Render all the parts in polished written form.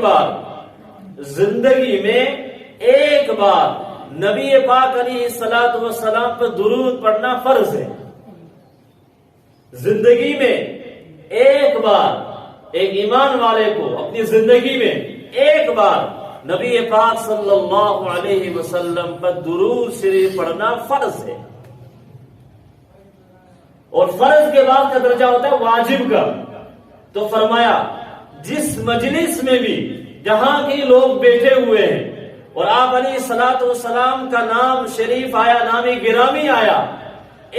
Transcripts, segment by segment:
بار زندگی میں ایک بار نبی پاک علیہ الصلوۃ والسلام پر درود پڑھنا فرض ہے. زندگی میں ایک بار ایک ایمان والے کو اپنی زندگی میں ایک بار نبی پاک صلی اللہ علیہ وسلم پر درود شریف پڑھنا فرض ہے. اور فرض کے بعد کا درجہ ہوتا ہے واجب کا. تو فرمایا جس مجلس میں بھی جہاں کے لوگ بیٹھے ہوئے ہیں اور آپ علیہ الصلوۃ والسلام کا نام شریف آیا، نام گرامی آیا،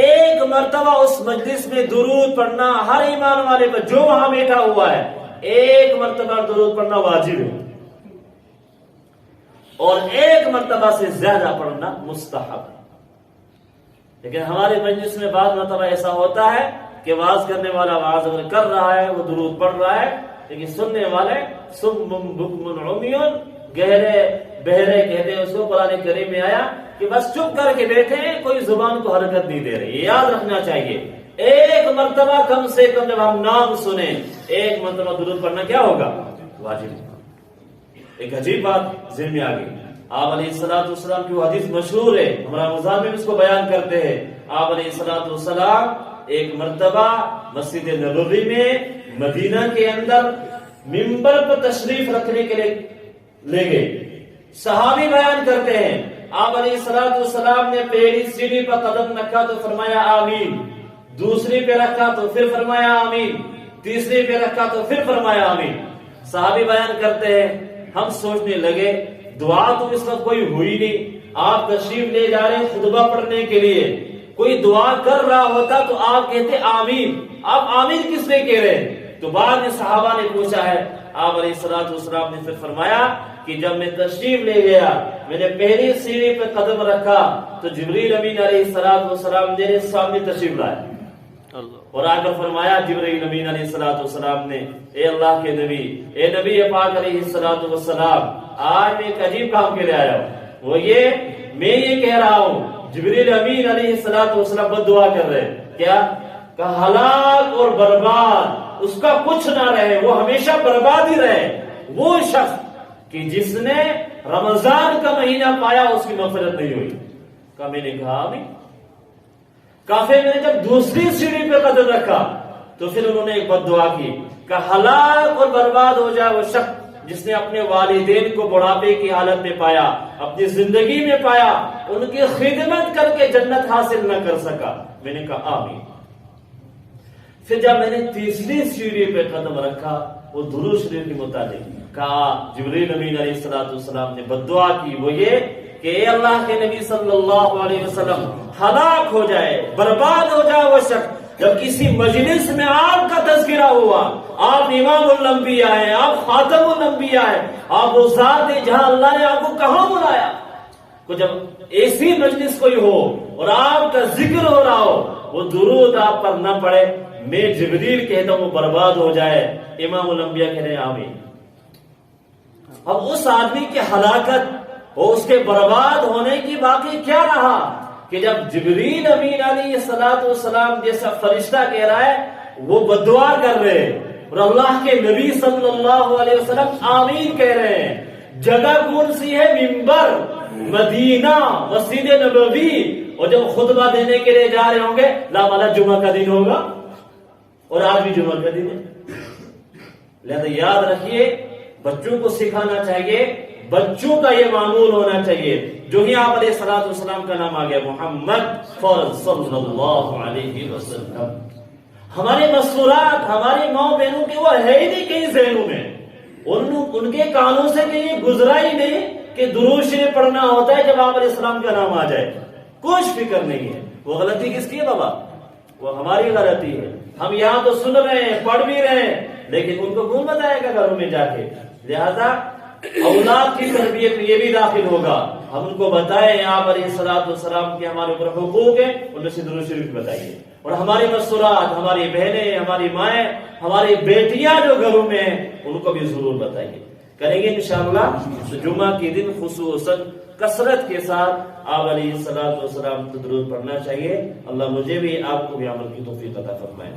ایک مرتبہ اس مجلس میں درود پڑھنا ہر ایمان والے پر جو وہاں بیٹھا ہوا ہے ایک مرتبہ درود پڑھنا واجب ہے، اور ایک مرتبہ سے زیادہ پڑھنا مستحب ہے. لیکن ہمارے مجلس میں بعض مرتبہ ایسا ہوتا ہے کہ واعظ کرنے والا واعظ اگر کر رہا ہے وہ درود پڑھ رہا ہے، لیکن سننے والے صم بکم عمی، گہرے بہرے کہتے ہیں اس کو. قرآن کریم میں آیا کہ بس چپ کر کے بیٹھے ہیں، کوئی زبان کو حرکت نہیں دے رہے. یہ یاد رکھنا چاہیے، ایک مرتبہ کم سے کم جب ہم نام سنیں ایک مرتبہ درود پڑھنا کیا ہوگا؟ واجب. ایک عجیب بات ذہن میں آ گئی. آپ علیہ الصلوۃ والسلام کی وہ حدیث مشہور ہے، ہمارا رمضان میں اس کو بیان کرتے ہیں. آپ علیہ الصلوۃ والسلام ایک مرتبہ مسجد نبوی میں مدینہ کے اندر منبر پر تشریف رکھنے کے لیے لے گئے. صحابی بیان کرتے ہیں آپ علیہ الصلوۃ والسلام نے پہلی سیڑھی پر قدم رکھا تو فرمایا آمین، دوسری پہ رکھا تو پھر فرمایا آمین، تیسری پہ رکھا تو پھر فرمایا آمین. صحابی بیان کرتے ہیں ہم سوچنے لگے دعا تو اس وقت کوئی ہوئی نہیں، آپ تشریف لے جا رہے ہیں خطبہ پڑھنے کے لیے، کوئی دعا کر رہا ہوتا تو آپ کہتے آمین، آپ آمین کس لیے کہہ رہے ہیں؟ تو بعد میں صحابہ نے پوچھا ہے، آپ علیہ الصلوۃ والسلام نے پھر فرمایا کہ جب میں تشریف لے گیا میں نے پہلی سیڑھی پہ قدم رکھا تو جبریل امین علیہ الصلوۃ والسلام میرے سامنے تشریف لائے، اور آ کر فرمایا جبریل امین علیہ الصلوۃ والسلام نے اے اللہ کے نبی، اے نبی پاک علیہ الصلوۃ والسلام، آج میں ایک عجیب کام کے لیے آیا ہوں. وہ یہ میں یہ کہہ رہا ہوں جبریل امین علیہ الصلوۃ والسلام بد دعا کر رہے ہیں کیا کہ ہلاک اور برباد اس کا کچھ نہ رہے، وہ ہمیشہ برباد ہی رہے وہ شخص کہ جس نے رمضان کا مہینہ پایا اس کی مغفرت نہیں ہوئی. کہ میں نے کہا نہیں. کافی میں نے جب دوسری سیڑھی پہ قدم رکھا تو پھر انہوں نے ایک بد دعا کی کہ ہلاک اور برباد ہو جائے وہ شخص جس نے اپنے والدین کو بڑھاپے کی حالت میں پایا، اپنی زندگی میں پایا، ان کی خدمت کر کے جنت حاصل نہ کر سکا. میں نے کہا آمین. پھر جب میں نے تیسری سیڑھی پہ قدم رکھا وہ درود شریف کے متعلق کہا جبریل امین علیہ الصلوۃ والسلام نے بد دعا کی، وہ یہ کہ اے اللہ کے نبی صلی اللہ علیہ وسلم ہلاک ہو جائے، برباد ہو جائے وہ شخص جب کسی مجلس میں آپ کا تذکرہ ہوا، آپ امام الانبیاء ہیں، آپ خاتم الانبیاء ہیں، آپ وہ ذات ہیں جہاں اللہ نے آپ کو کہاں بلایا. تو جب ایسی مجلس کوئی ہو اور آپ کا ذکر ہو رہا ہو وہ درود آپ پر نہ پڑے، میں جبریل کہتا ہوں وہ برباد ہو جائے. امام الانبیاء کہہ رہے ہیں آمین. اب اس آدمی کی ہلاکت اور اس کے برباد ہونے کی باقی کیا رہا کہ جب جبریل امین علیہ الصلوۃ والسلام جیسا فرشتہ کہہ رہا ہے وہ بد دعا کر رہے ہیں اور اللہ کے نبی صلی اللہ علیہ وسلم آمین کہہ رہے ہیں. جگہ کون سی ہے؟ منبر، مدینہ، مسجد نبوی. اور جب خطبہ دینے کے لیے جا رہے ہوں گے لامالا جمعہ کا دن ہوگا اور آج بھی جمعہ کا دن ہے. لہذا یاد رکھیے بچوں کو سکھانا چاہیے، بچوں کا یہ معمول ہونا چاہیے. جو ہی آپ علیہ الصلوۃ والسلام کا نام آ گیا محمد صلی اللہ علیہ وسلم، ہمارے مستورات ہماری ماں بہنوں کے وہ ہے ہی نہیں کہیں ذہنوں میں، ان کے کانوں سے کہیں گزرا ہی نہیں کہ درود شریف پڑھنا ہوتا ہے جب آپ علیہ السلام کا نام آ جائے. کچھ فکر نہیں ہے. وہ غلطی کس کی ہے بابا؟ وہ ہماری غلطی ہے. ہم یہاں تو سن رہے ہیں، پڑھ بھی رہے ہیں، لیکن ان کو کون بتائے گا گھروں میں جا کے؟ لہذا اولاد کی تربیت میں یہ بھی داخل ہوگا. ہم ان کو بتائیں آپ علیہ الصلوۃ والسلام کے ہمارے اوپر حقوق ہیں، ان میں سے درود شریف بتائیے. اور ہماری مستورات، ہماری بہنیں، ہماری مائیں، ہماری بیٹیاں جو گھروں میں ہیں ان کو بھی ضرور بتائیے. کریں گے انشاءاللہ. جمعہ کے دن خصوصاً کثرت کے ساتھ آپ علیہ الصلوۃ والسلام کو درود پڑھنا چاہیے. اللہ مجھے بھی آپ کو بھی عمل کی توفیق عطا فرمائے.